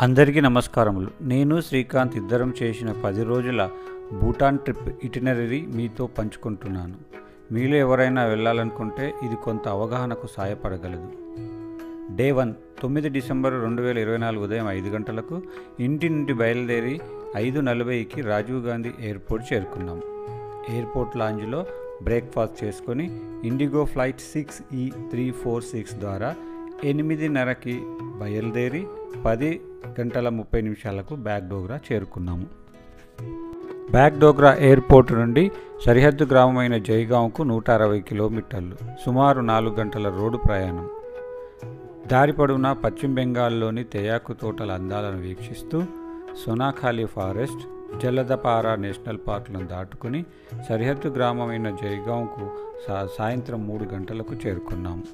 అందరికీ నమస్కారములు. నేను శ్రీకాంత్ ఇద్దరం చేసిన 10 రోజుల భూటాన్ ట్రిప్ ఇటినరీ మీతో పంచుకుంటున్నాను. మీలో ఎవరైనా వెళ్ళాలనుకుంటే ఇది కొంత అవగాహనకు సహాయపడగలదు. డే 1 9 డిసెంబర్ 2024 ఉదయం 5 గంటలకు ఇంటి నుండి బయలుదేరి 5:40కి రాజీవ్ గాంధీ ఎయిర్పోర్ట్ చేరుకున్నాం. ఎయిర్పోర్ట్ లాంజ్లో బ్రేక్ఫాస్ట్ చేసుకొని ఇండిగో ఫ్లైట్ 6E346 ద్వారా 8:30కి బయలుదేరి 10:30 బాగ్డోగ్రా చేరుకున్నాము. బాగ్డోగ్రా ఎయిర్పోర్ట్ నుండి సరిహద్దు గ్రామమైన జైగాంకు 160 కిలోమీటర్లు, సుమారు 4 గంటల రోడ్డు ప్రయాణం. దారి పొడవునా పశ్చిమ బెంగాల్లోని తేయాకు తోటల అందాలను వీక్షిస్తూ సోనాఖాలి ఫారెస్ట్, జలదపారా నేషనల్ పార్కులను దాటుకుని సరిహద్దు గ్రామమైన జైగాంకు సాయంత్రం 3 గంటలకు చేరుకున్నాము.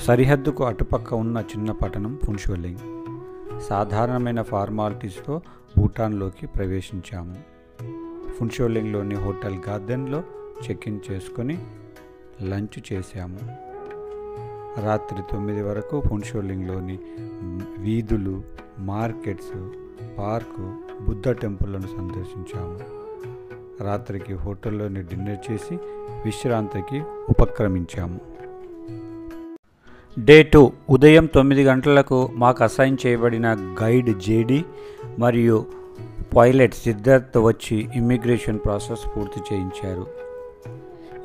సరిహద్దుకు అటుపక్క ఉన్న చిన్న పట్టణం ఫున్షోలింగ్. సాధారణమైన ఫార్మాలిటీస్తో భూటాన్లోకి ప్రవేశించాము. ఫున్షోలింగ్లోని హోటల్ గార్డెన్లో చెక్-ఇన్ చేసుకొని లంచ్ చేశాము. రాత్రి 9 వరకు ఫున్షోలింగ్లోని వీధులు, మార్కెట్స్, పార్కు, బుద్ధ టెంపుల్లను సందర్శించాము. రాత్రికి హోటల్లోని డిన్నర్ చేసి విశ్రాంతికి ఉపక్రమించాము. డే 2 ఉదయం 9 గంటలకు మాకు అసైన్ చేయబడిన గైడ్ జేడి మరియు పైలట్ సిద్ధార్థ్ వచ్చి ఇమ్మిగ్రేషన్ ప్రాసెస్ పూర్తి చేయించారు.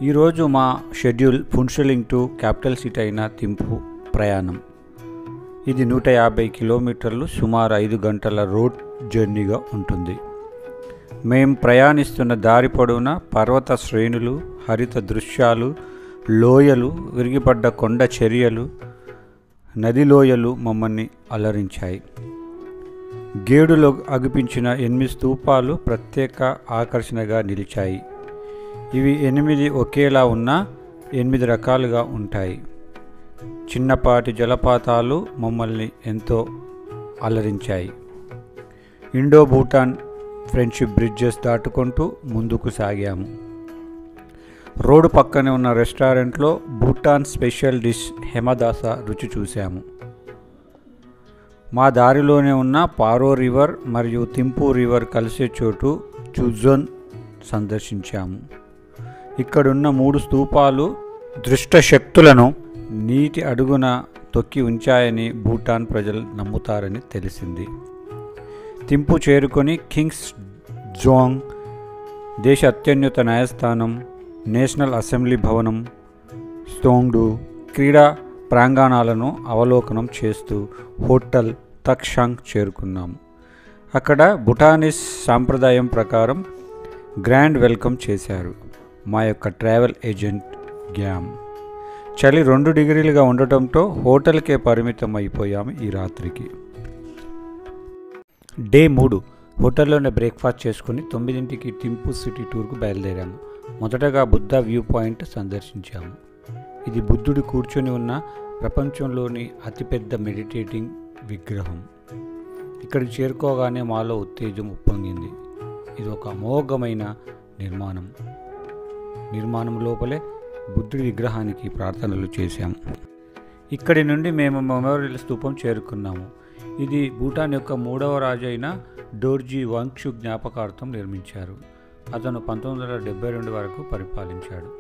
ఈరోజు మా schedule Phuentsholing to capital city అయిన థింపు ప్రయాణం. ఇది 150 కిలోమీటర్లు, సుమారు 5 గంటల రోడ్ జర్నీగా ఉంటుంది. మేము ప్రయాణిస్తున్న దారి పొడవునా పర్వత శ్రేణులు, హరిత దృశ్యాలు, లోయలు, విరిగిపడ్డ కొండ చర్యలు, నది లోయలు మమ్మల్ని అలరించాయి. గేడులో అగుపించిన 8 స్తూపాలు ప్రత్యేక ఆకర్షణగా నిలిచాయి. ఇవి 8 ఒకేలా ఉన్నా 8 రకాలుగా ఉంటాయి. చిన్నపాటి జలపాతాలు మమ్మల్ని ఎంతో అలరించాయి. ఇండో భూటాన్ ఫ్రెండ్షిప్ బ్రిడ్జెస్ దాటుకుంటూ ముందుకు సాగాము. రోడ్డు పక్కనే ఉన్న రెస్టారెంట్లో భూటాన్ స్పెషల్ డిష్ హెమదాస రుచి చూశాము. మా దారిలోనే ఉన్న పారో రివర్ మరియు థింపు రివర్ కలిసే చోటు చుజోన్ సందర్శించాము. ఇక్కడున్న 3 స్తూపాలు దృష్ట శక్తులను నీటి అడుగున తొక్కి ఉంచాయని భూటాన్ ప్రజలు నమ్ముతారని తెలిసింది. థింపు చేరుకొని కింగ్స్ జోంగ్, దేశ అత్యున్నత న్యాయస్థానం, నేషనల్ అసెంబ్లీ భవనం, స్తోంగ్డు క్రీడా ప్రాంగణాలను అవలోకనం చేస్తూ హోటల్ తక్షాంగ్ చేరుకున్నాము. అక్కడ భూటానీస్ సాంప్రదాయం ప్రకారం గ్రాండ్ వెల్కమ్ చేశారు మా యొక్క ట్రావెల్ ఏజెంట్ గ్యామ్. చలి 2 డిగ్రీలుగా ఉండటంతో హోటల్కే పరిమితం అయిపోయాము ఈ రాత్రికి. డే 3 హోటల్లోనే బ్రేక్ఫాస్ట్ చేసుకుని 9ంటికి థింపు సిటీ టూర్కు బయలుదేరాము. మొదటగా బుద్ధ వ్యూ పాయింట్ సందర్శించాము. ఇది బుద్ధుడు కూర్చొని ఉన్న ప్రపంచంలోని అతిపెద్ద మెడిటేటింగ్ విగ్రహం. ఇక్కడికి చేరుకోగానే మాలో ఉత్తేజం ఉప్పొంగింది. ఇది ఒక అమోఘమైన నిర్మాణం లోపలే బుద్ధుడి విగ్రహానికి ప్రార్థనలు చేశాము. ఇక్కడి నుండి మేము మెమోరియల్ స్తూపం చేరుకున్నాము. ఇది భూటాన్ యొక్క 3వ రాజు అయిన డోర్జీ వాంగ్షు జ్ఞాపకార్థం నిర్మించారు. అతను 1972 వరకు పరిపాలించాడు.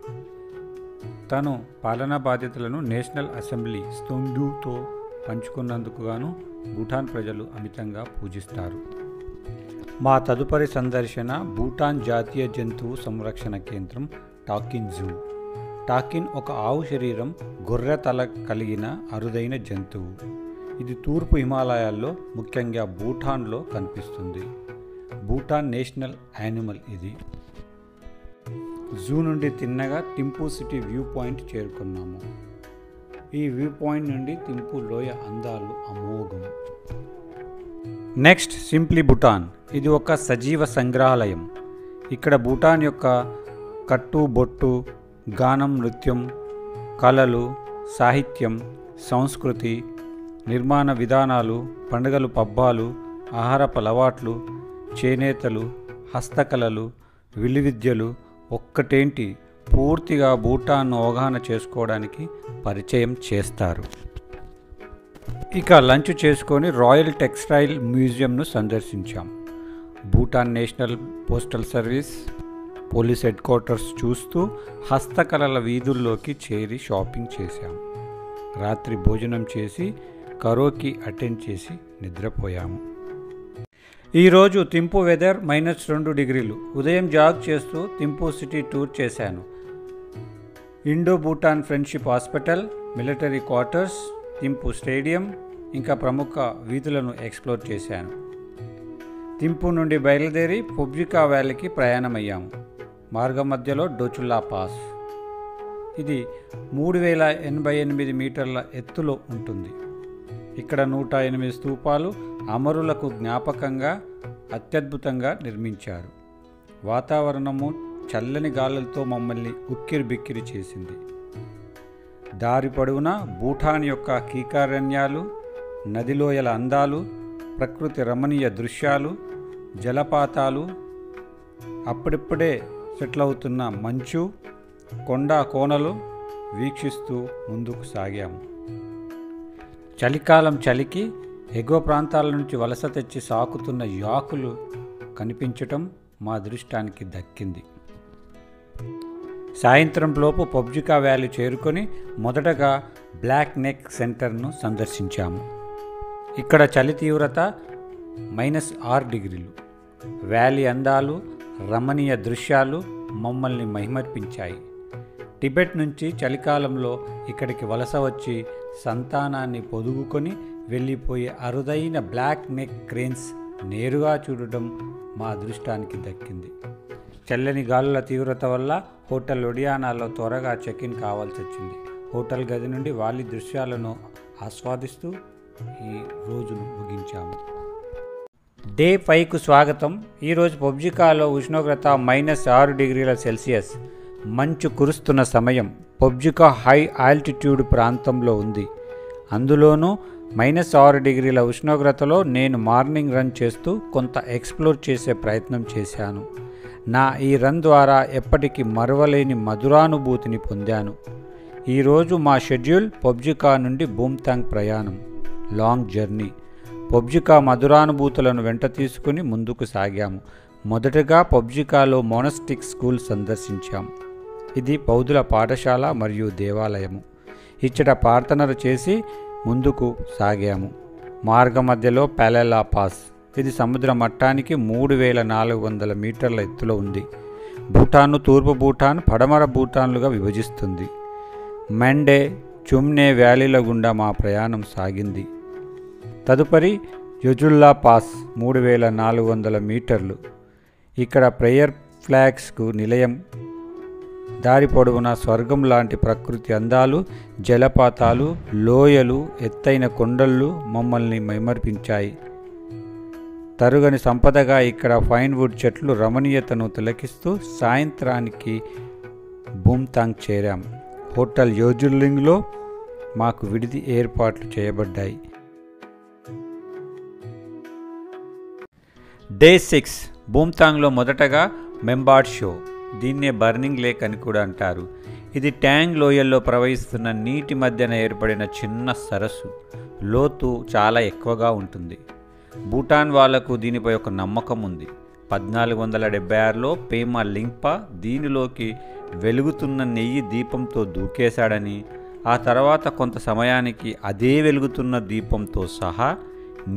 తను పాలనా బాధ్యతలను నేషనల్ అసెంబ్లీ స్తోంగ్డుతో పంచుకున్నందుకు గాను భూటాన్ ప్రజలు అమితంగా పూజిస్తారు. మా తదుపరి సందర్శన భూటాన్ జాతీయ జంతువు సంరక్షణ కేంద్రం టాకిన్ జూ. టాకిన్ ఒక ఆవు శరీరం, గొర్రె తల కలిగిన అరుదైన జంతువు. ఇది తూర్పు హిమాలయాల్లో, ముఖ్యంగా భూటాన్లో కనిపిస్తుంది. భూటాన్ నేషనల్ యానిమల్ ఇది. జూ నుండి తిన్నగా థింపు సిటీ వ్యూ పాయింట్ చేరుకున్నాము. ఈ వ్యూ పాయింట్ నుండి థింపు లోయ అందాలు అమోఘం. Next simply Bhutan. ఇది ఒక సజీవ సంగ్రహాలయం. ఇక్కడ భూటాన్ యొక్క కట్టు బొట్టు, గానం, నృత్యం, కళలు, సాహిత్యం, సంస్కృతి, నిర్మాణ విధానాలు, పండుగలు, పబ్బాలు, ఆహారపు అలవాట్లు, చేనేతలు, హస్తకళలు, విలువిద్యలు ఒక్కటేంటి పూర్తిగా భూటాన్ను అవగాహన చేసుకోవడానికి పరిచయం చేస్తారు. ఇక లంచ్ చేసుకొని రాయల్ టెక్స్టైల్ మ్యూజియంను సందర్శించాం. Bhutan national postal service police headquarters చూస్తూ హస్తకళల వీధుల్లోకి చేరి షాపింగ్ చేశాం. రాత్రి భోజనం చేసి కరోకి అటెండ్ చేసి నిద్రపోయాము. ఈరోజు థింపు వెదర్ -2 డిగ్రీలు. ఉదయం జాగ్ చేస్తూ థింపు సిటీ టూర్ చేశాను. Indo Bhutan friendship hospital, military quarters, Thimphu stadium ఇంకా ప్రముఖ వీధులను ఎక్స్ప్లోర్ చేశాను. థింపు నుండి బయలుదేరి పొబ్జికా వ్యాలీకి ప్రయాణమయ్యాము. మార్గం మధ్యలో డోచుల్లా పాస్. ఇది 3088 మీటర్ల ఎత్తులో ఉంటుంది. ఇక్కడ 108 స్తూపాలు అమరులకు జ్ఞాపకంగా అత్యద్భుతంగా నిర్మించారు. వాతావరణము చల్లని గాలులతో మమ్మల్ని ఉక్కిరి బిక్కిరి చేసింది. దారి పొడవునా భూటాన్ యొక్క కీకారణ్యాలు, నదిలోయల అందాలు, ప్రకృతి రమణీయ దృశ్యాలు, జలపాతాలు, అప్పుడిప్పుడే సెటిల్ అవుతున్న మంచు, కొండ కోనలు వీక్షిస్తూ ముందుకు సాగాము. చలికాలం చలికి ఎగువ ప్రాంతాల నుంచి వలస తెచ్చి సాకుతున్న యాకులు కనిపించటం మా దృష్టానికి దక్కింది. సాయంత్రం లోపు పొబ్జికా వ్యాలీ చేరుకొని మొదటగా బ్లాక్ నెక్ సెంటర్ను సందర్శించాము. ఇక్కడ చలి తీవ్రత -6 డిగ్రీలు. వ్యాలీ అందాలు, రమణీయ దృశ్యాలు మమ్మల్ని మైమర్పించాయి. టిబెట్ నుంచి చలికాలంలో ఇక్కడికి వలస వచ్చి సంతానాన్ని పొదుగుకొని వెళ్ళిపోయే అరుదైన బ్లాక్ నెక్ క్రేన్స్ నేరుగా చూడటం మా అదృష్టానికి దక్కింది. చల్లని గాలుల తీవ్రత వల్ల హోటల్ ఒడియానాలో త్వరగా చెక్-ఇన్ కావాల్సి వచ్చింది. హోటల్ గది నుండి వాలి దృశ్యాలను ఆస్వాదిస్తూ ఈ రోజును ముగించాము. డే 5కు స్వాగతం. ఈరోజు పొబ్జికాలో ఉష్ణోగ్రత -6 డిగ్రీల సెల్సియస్. మంచు కురుస్తున్న సమయం. పొబ్జికా హై ఆల్టిట్యూడ్ ప్రాంతంలో ఉంది. అందులోనూ -6 డిగ్రీల ఉష్ణోగ్రతలో నేను మార్నింగ్ రన్ చేస్తూ కొంత ఎక్స్ప్లోర్ చేసే ప్రయత్నం చేశాను. నా ఈ రన్ ద్వారా ఎప్పటికీ మరవలేని మధురానుభూతిని పొందాను. ఈరోజు మా షెడ్యూల్ పొబ్జికా నుండి బూమ్తాంగ్ ప్రయాణం, లాంగ్ జర్నీ. పొబ్జికా మధురానుభూతులను వెంట తీసుకుని ముందుకు సాగాము. మొదటగా పొబ్జికాలో మోనస్టిక్ స్కూల్ సందర్శించాం. ఇది బౌద్ధుల పాఠశాల మరియు దేవాలయము. ఇచ్చట ప్రార్థనలు చేసి ముందుకు సాగాము. మార్గ మధ్యలో ప్యాలెలా పాస్. ఇది సముద్ర మట్టానికి 3400 మీటర్ల ఎత్తులో ఉంది. భూటాన్ను తూర్పు భూటాన్, పడమర భూటాన్లుగా విభజిస్తుంది. మండే, చుమ్నే వ్యాలీల గుండా మా ప్రయాణం సాగింది. తదుపరి యొజుల్లా పాస్ 3400 మీటర్లు. ఇక్కడ ప్రేయర్ ఫ్లాగ్స్కు నిలయం. దారి పొడవునా స్వర్గం లాంటి ప్రకృతి అందాలు, జలపాతాలు, లోయలు, ఎత్తైన కొండళ్ళు మమ్మల్ని మైమర్పించాయి. తరుగని సంపదగా ఇక్కడ ఫైన్ వుడ్ చెట్లు రమణీయతను తిలకిస్తూ సాయంత్రానికి బూమ్తాంగ్ చేరాం. హోటల్ యోజుర్లింగ్లో మాకు విడిది ఏర్పాట్లు చేయబడ్డాయి. డే 6 బూమ్తాంగ్లో మొదటగా మెంబాడ్ షో. దీన్నే బర్నింగ్ లేక్ అని కూడా అంటారు. ఇది ట్యాంగ్ లోయల్లో ప్రవహిస్తున్న నీటి మధ్యన ఏర్పడిన చిన్న సరస్సు. లోతు చాలా ఎక్కువగా ఉంటుంది. భూటాన్ వాళ్లకు దీనిపై ఒక నమ్మకం ఉంది. 1476లో పేమా లింగ్పా దీనిలోకి వెలుగుతున్న నెయ్యి దీపంతో దూకేశాడని, ఆ తర్వాత కొంత సమయానికి అదే వెలుగుతున్న దీపంతో సహా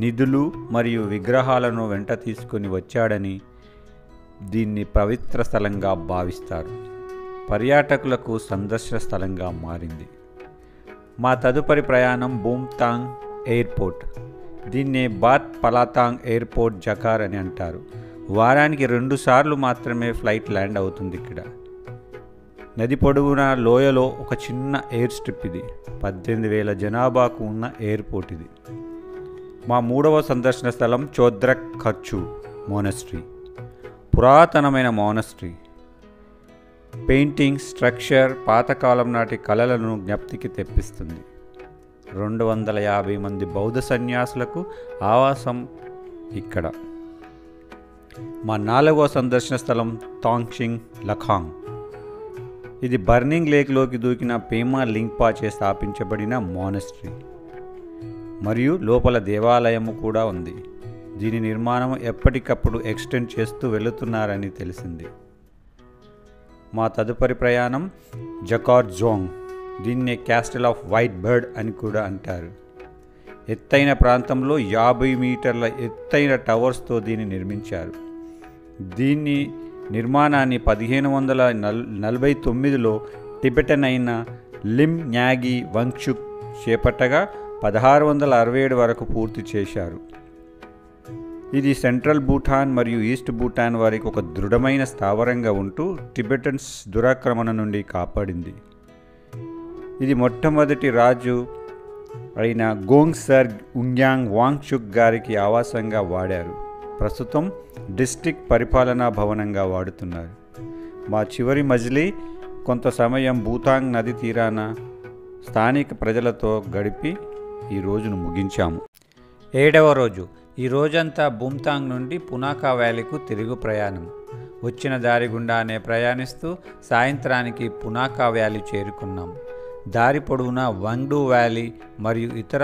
నిధులు మరియు విగ్రహాలను వెంట తీసుకొని వచ్చాడని దీన్ని పవిత్ర స్థలంగా భావిస్తారు. పర్యాటకులకు సందర్శన స్థలంగా మారింది. మా తదుపరి ప్రయాణం బూమ్తాంగ్ ఎయిర్పోర్ట్. దీన్నే బాత్ పలాతాంగ్ ఎయిర్పోర్ట్ జకార్ అని అంటారు. వారానికి 2 సార్లు మాత్రమే ఫ్లైట్ ల్యాండ్ అవుతుంది ఇక్కడ. నది పొడవునా లోయలో ఒక చిన్న ఎయిర్ స్ట్రిప్ ఇది. 18,000 జనాభాకు ఉన్న ఎయిర్పోర్ట్ ఇది. మా 3వ సందర్శన స్థలం చోద్రక్ ఖర్చు మోనస్ట్రీ. పురాతనమైన మోనస్ట్రీ. పెయింటింగ్, స్ట్రక్చర్ పాతకాలం నాటి కళలను జ్ఞప్తికి తెప్పిస్తుంది. 250 మంది బౌద్ధ సన్యాసులకు ఆవాసం ఇక్కడ. మా 4వ సందర్శన స్థలం తాంగ్షింగ్ లఖాంగ్. ఇది బర్నింగ్ లేక్లోకి దూకిన పేమా లింగ్పా చే స్థాపించబడిన మోనస్ట్రీ. మరియు లోపల దేవాలయము కూడా ఉంది. దీని నిర్మాణం ఎప్పటికప్పుడు ఎక్స్టెండ్ చేస్తూ వెళుతున్నారని తెలిసింది. మా తదుపరి ప్రయాణం జకార్జోంగ్. దీన్నే క్యాస్టిల్ ఆఫ్ వైట్ బర్డ్ అని కూడా అంటారు. ఎత్తైన ప్రాంతంలో 50 మీటర్ల ఎత్తైన టవర్స్తో దీన్ని నిర్మించారు. దీన్ని నిర్మాణాన్ని 1549లో టిబెటన్ అయిన లిమ్ న్యాగి వంగ్చుక్ చేపట్టగా 1667 వరకు పూర్తి చేశారు. ఇది సెంట్రల్ భూటాన్ మరియు ఈస్ట్ భూటాన్ వారికి ఒక దృఢమైన స్థావరంగా ఉంటూ టిబెటన్స్ దురాక్రమణ నుండి కాపాడింది. ఇది మొట్టమొదటి రాజు అయిన గోంగ్సర్ ఉంగ్యాంగ్ వాంగ్చుక్ గారికి ఆవాసంగా వాడారు. ప్రస్తుతం డిస్ట్రిక్ట్ పరిపాలనా భవనంగా వాడుతున్నారు. మా చివరి మజిలీ కొంత సమయం భూతాంగ్ నది తీరాన స్థానిక ప్రజలతో గడిపి ఈ రోజును ముగించాము. 7వ రోజు. ఈ రోజంతా బూమ్తాంగ్ నుండి పునాకా వ్యాలీకు తిరుగు ప్రయాణం. వచ్చిన దారి గుండానే ప్రయాణిస్తూ సాయంత్రానికి పునాకా వ్యాలీ చేరుకున్నాం. దారి పొడవునా వంగ్డు వ్యాలీ మరియు ఇతర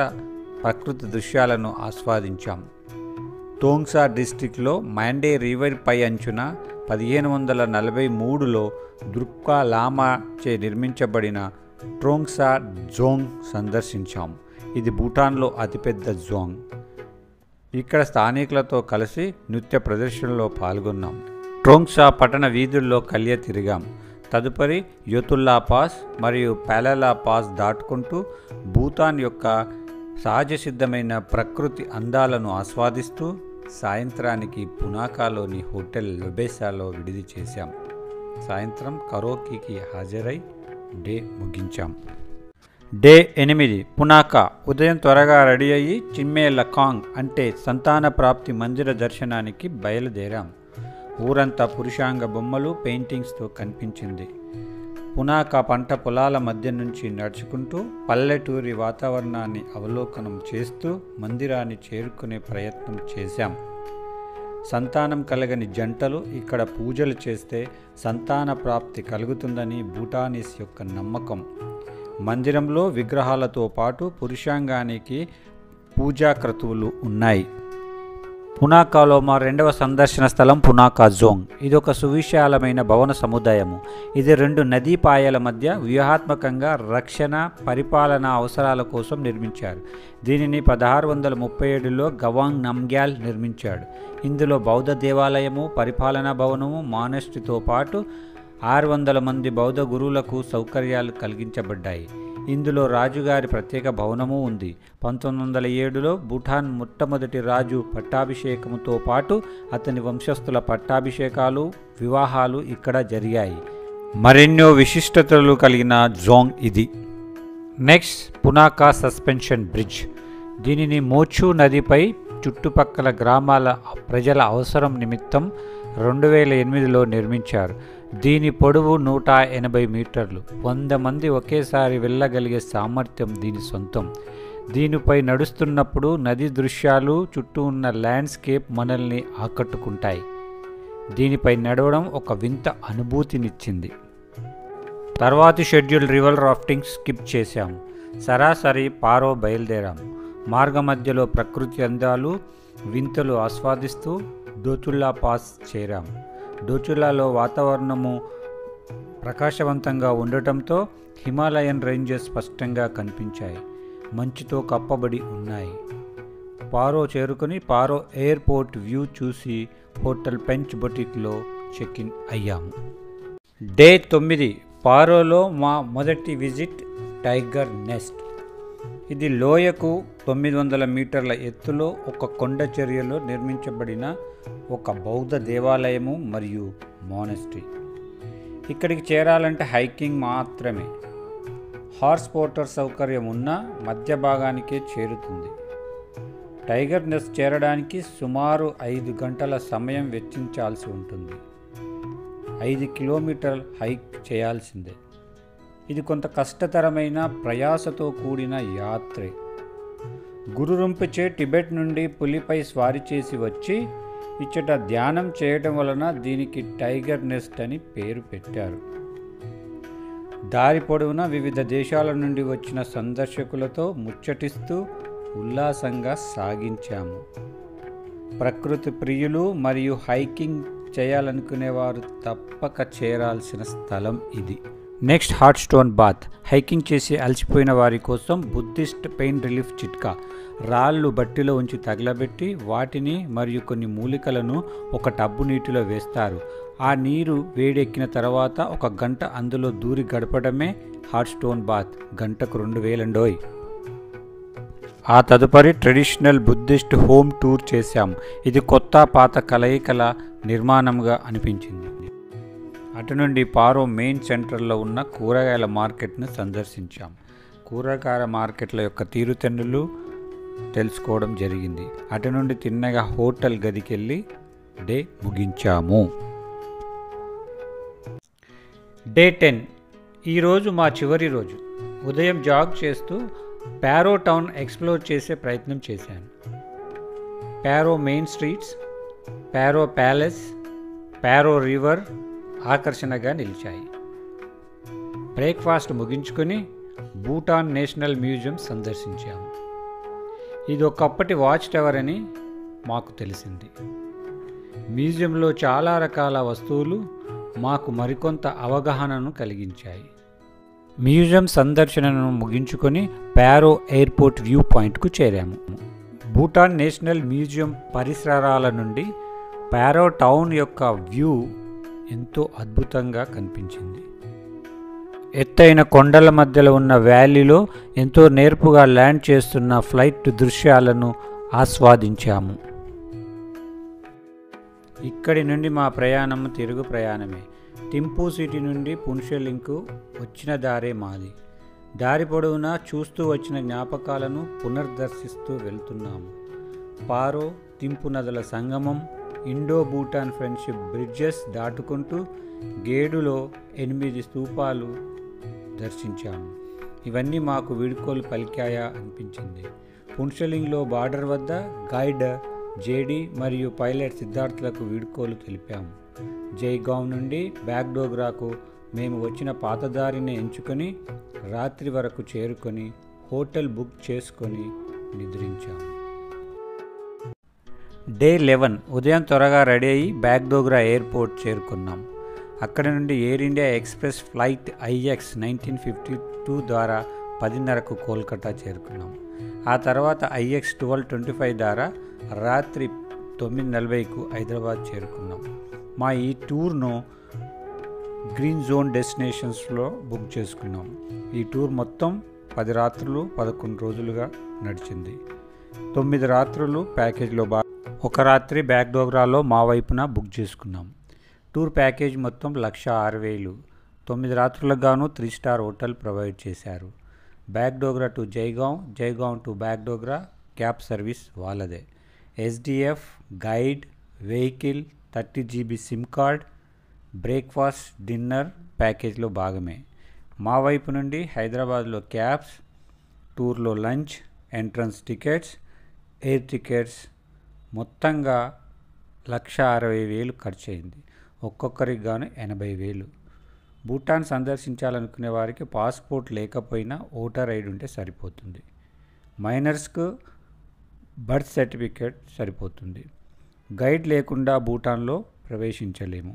ప్రకృతి దృశ్యాలను ఆస్వాదించాం. తోంగ్సా డిస్టిక్లో మాండే రివర్ పై అంచున 1543లో ద్రుక్కా లామా చే నిర్మించబడిన ట్రోంగ్సా జోంగ్ సందర్శించాం. ఇది భూటాన్లో అతిపెద్ద జోంగ్. ఇక్కడ స్థానికులతో కలిసి నృత్య ప్రదర్శనలో పాల్గొన్నాం. ట్రోంగ్సా పట్టణ వీధుల్లో కలియ తిరిగాం. తదుపరి యోతుల్లా పాస్ మరియు ప్యాలలా పాస్ దాటుకుంటూ భూటాన్ యొక్క సహజ సిద్ధమైన ప్రకృతి అందాలను ఆస్వాదిస్తూ సాయంత్రానికి పునాకాలోని హోటల్ లొబేసాలో విడిది చేశాం. సాయంత్రం కరోకీకి హాజరై డే ముగించాం. డే 8. పునాకా. ఉదయం త్వరగా రెడీ అయ్యి చిమ్మే లకాంగ్ అంటే సంతాన ప్రాప్తి మందిర దర్శనానికి బయలుదేరాం. ఊరంతా పురుషాంగ బొమ్మలు పెయింటింగ్స్తో కనిపించింది. పునాకా పంట పొలాల మధ్య నుంచి నడుచుకుంటూ పల్లెటూరి వాతావరణాన్ని అవలోకనం చేస్తూ మందిరాన్ని చేరుకునే ప్రయత్నం చేశాం. సంతానం కలగని జంటలు ఇక్కడ పూజలు చేస్తే సంతాన ప్రాప్తి కలుగుతుందని భూటానీస్ యొక్క నమ్మకం. మందిరంలో విగ్రహాలతో పాటు పురుషాంగానికి పూజా క్రతువులు ఉన్నాయి. పునాకాలో మా 2వ సందర్శన స్థలం పునాకా జోంగ్. ఇది ఒక సువిశాలమైన భవన సముదాయము. ఇది 2 నదీ పాయల మధ్య వ్యూహాత్మకంగా రక్షణ పరిపాలనా అవసరాల కోసం నిర్మించారు. దీనిని 1637లో గవాంగ్ నమ్గ్యాల్ నిర్మించాడు. ఇందులో బౌద్ధ దేవాలయము, పరిపాలనా భవనము, మానెస్ట్రీతో పాటు 600 మంది బౌద్ధ గురువులకు సౌకర్యాలు కలిగించబడ్డాయి. ఇందులో రాజుగారి ప్రత్యేక భవనము ఉంది. 1907లో భూటాన్ మొట్టమొదటి రాజు పట్టాభిషేకంతో పాటు అతని వంశస్థుల పట్టాభిషేకాలు, వివాహాలు ఇక్కడ జరిగాయి. మరెన్నో విశిష్టతలు కలిగిన జోంగ్ ఇది. Next Punakha suspension bridge. దీనిని మోచు నదిపై చుట్టుపక్కల గ్రామాల ప్రజల అవసరం నిమిత్తం 2008లో నిర్మించారు. దీని పొడవు 180 మీటర్లు. 100 మంది ఒకేసారి వెళ్ళగలిగే సామర్థ్యం దీని సొంతం. దీనిపై నడుస్తున్నప్పుడు నది దృశ్యాలు, చుట్టూ ఉన్న ల్యాండ్స్కేప్ మనల్ని ఆకట్టుకుంటాయి. దీనిపై నడవడం ఒక వింత అనుభూతినిచ్చింది. తర్వాతి షెడ్యూల్ రివర్ రాఫ్టింగ్ స్కిప్ చేశాం. సరాసరి పారో బయలుదేరాం. మార్గమధ్యలో ప్రకృతి అందాలు, వింతలు ఆస్వాదిస్తూ డోచుల్లా పాస్ చేరాం. డోచుల్లాలో వాతావరణము ప్రకాశవంతంగా ఉండటంతో హిమాలయన్ రేంజెస్ స్పష్టంగా కనిపించాయి. మంచుతో కప్పబడి ఉన్నాయి. పారో చేరుకుని పారో ఎయిర్పోర్ట్ వ్యూ చూసి హోటల్ పెంచ్ బొటిక్లో చెక్ఇన్ అయ్యాము. డే 9. పారోలో మా మొదటి విజిట్ టైగర్ నెస్ట్. ఇది లోయకు 900 మీటర్ల ఎత్తులో ఒక కొండ చర్యలో నిర్మించబడిన ఒక బౌద్ధ దేవాలయము మరియు మోనెస్ట్రీ. ఇక్కడికి చేరాలంటే హైకింగ్ మాత్రమే. హార్స్ పోర్టర్ సౌకర్యం ఉన్న మధ్య భాగానికే చేరుతుంది. టైగర్ నెస్ట్ చేరడానికి సుమారు 5 గంటల సమయం వెచ్చించాల్సి ఉంటుంది. 5 కిలోమీటర్ల హైక్ చేయాల్సిందే. ఇది కొంత కష్టతరమైన ప్రయాసతో కూడిన యాత్రే. గురురుంపుచే టిబెట్ నుండి పులిపై స్వారీ చేసి వచ్చి ఇచ్చట ధ్యానం చేయడం వలన దీనికి టైగర్ నెస్ట్ అని పేరు పెట్టారు. దారి పొడవునా వివిధ దేశాల నుండి వచ్చిన సందర్శకులతో ముచ్చటిస్తూ ఉల్లాసంగా సాగించాము. ప్రకృతి ప్రియులు మరియు హైకింగ్ చేయాలనుకునేవారు తప్పక చేరాల్సిన స్థలం ఇది. Next hot stone bath. Hiking చేసి అలసిపోయిన వారి కోసం బుద్ధిస్ట్ పెయిన్ రిలీఫ్ చిట్కా. రాళ్ళు బట్టిలో ఉంచి తగలబెట్టి వాటిని మరియు కొన్ని మూలికలను ఒక టబ్బు నీటిలో వేస్తారు. ఆ నీరు వేడెక్కిన తర్వాత 1 గంట అందులో దూరి గడపడమే హాట్ స్టోన్ బాత్. గంటకు 2000 ఆ తదుపరి ట్రెడిషనల్ బుద్ధిస్ట్ హోమ్ టూర్ చేశాం. ఇది కొత్త పాత కలయికల నిర్మాణంగా అనిపించింది. అటు నుండి పారో మెయిన్ సెంటర్లో ఉన్న కూరగాయల మార్కెట్ను సందర్శించాం. కూరగాయల మార్కెట్ల యొక్క తీరుతెన్నులు తెలుసుకోవడం జరిగింది. అటు నుండి తిన్నగా హోటల్ గదికి వెళ్ళి డే ముగించాము. డే 10. ఈరోజు మా చివరి రోజు. ఉదయం జాగ్ చేస్తూ పారో టౌన్ ఎక్స్ప్లోర్ చేసే ప్రయత్నం చేశాను. Paro main streets, Paro palace, Paro river ఆకర్షణగా నిలిచాయి. బ్రేక్ఫాస్ట్ ముగించుకొని భూటాన్ నేషనల్ మ్యూజియం సందర్శించాము. ఇది ఒకప్పటి వాచ్ టవర్ అని మాకు తెలిసింది. మ్యూజియంలో చాలా రకాల వస్తువులు మాకు మరికొంత అవగాహనను కలిగించాయి. మ్యూజియం సందర్శనను ముగించుకొని పారో ఎయిర్పోర్ట్ వ్యూ పాయింట్కు చేరాము. భూటాన్ నేషనల్ మ్యూజియం పరిసరాల నుండి పారో టౌన్ యొక్క వ్యూ ఎంతో అద్భుతంగా కనిపించింది. ఎత్తైన కొండల మధ్యలో ఉన్న వ్యాలీలో ఎంతో నేర్పుగా ల్యాండ్ చేస్తున్న ఫ్లైట్ దృశ్యాలను ఆస్వాదించాము. ఇక్కడి నుండి మా ప్రయాణం తిరుగు ప్రయాణమే. థింపూ సిటీ నుండి పున్షలింగ్కు వచ్చిన దారే మాది. దారి పొడవునా చూస్తూ వచ్చిన జ్ఞాపకాలను పునర్దర్శిస్తూ వెళ్తున్నాము. పారో, థింపు నదుల సంగమం, ఇండో భూటాన్ ఫ్రెండ్షిప్ బ్రిడ్జెస్ దాటుకుంటూ గేడులో 8 స్తూపాలు దర్శించాము. ఇవన్నీ మాకు వీడ్కోలు పలికాయా అనిపించింది. పున్షలింగ్లో బార్డర్ వద్ద గైడ్ జేడి మరియు పైలట్ సిద్ధార్థులకు వీడ్కోలు తెలిపాము. జైగావ్ నుండి బాగ్డోగ్రాకు మేము వచ్చిన పాతదారిని ఎంచుకొని రాత్రి వరకు చేరుకొని హోటల్ బుక్ చేసుకొని నిద్రించాము. డే 11. ఉదయం త్వరగా రెడీ అయ్యి బాగ్డోగ్రా ఎయిర్పోర్ట్ చేరుకున్నాం. అక్కడి నుండి air India express flight IX 1952 ద్వారా 10:30కు కోల్కతా చేరుకున్నాం. ఆ తర్వాత IX 1225 ద్వారా రాత్రి 9:40కు హైదరాబాద్ చేరుకున్నాం. మా ఈ టూర్ను గ్రీన్ జోన్ డెస్టినేషన్స్లో బుక్ చేసుకున్నాం. ఈ టూర్ మొత్తం 10 రాత్రులు 11 రోజులుగా నడిచింది. 9 రాత్రులు ప్యాకేజ్లో ఒక రాత్రి బాగ్డోగ్రాలో మా వైపున బుక్ చేసుకున్నాం. టూర్ ప్యాకేజ్ మొత్తం 1,06,000. 9 రాత్రులకు గాను 3 స్టార్ హోటల్ ప్రొవైడ్ చేశారు. Bagdogra to Jaigaon, Jaigaon to Bagdogra cab service వాళ్ళదే. SDF, guide, vehicle, 30 GB SIM card, breakfast, dinner ప్యాకేజ్లో భాగమే. మా వైపు నుండి హైదరాబాద్లో క్యాబ్స్, టూర్లో lunch, entrance tickets, air tickets మొత్తంగా 1,60,000 ఖర్చు అయింది. ఒక్కొక్కరికి గాను 80,000. భూటాన్ సందర్శించాలనుకునే వారికి పాస్పోర్ట్ లేకపోయినా ఓటర్ ఐడి ఉంటే సరిపోతుంది. మైనర్స్కు బర్త్ సర్టిఫికేట్ సరిపోతుంది. గైడ్ లేకుండా భూటాన్లో ప్రవేశించలేము.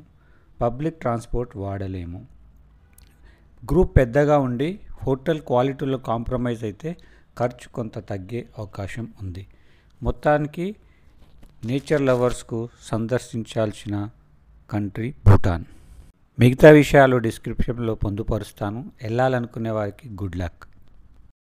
పబ్లిక్ ట్రాన్స్పోర్ట్ వాడలేము. గ్రూప్ పెద్దగా ఉండి హోటల్ క్వాలిటీలో కాంప్రమైజ్ అయితే ఖర్చు కొంత తగ్గే అవకాశం ఉంది. మొత్తానికి నేచర్ లవర్స్కు సందర్శించాల్సిన కంట్రీ భూటాన్. మిగతా విషయాలు డిస్క్రిప్షన్లో పొందుపరుస్తాను. వెళ్ళాలనుకునే వారికి గుడ్ లక్.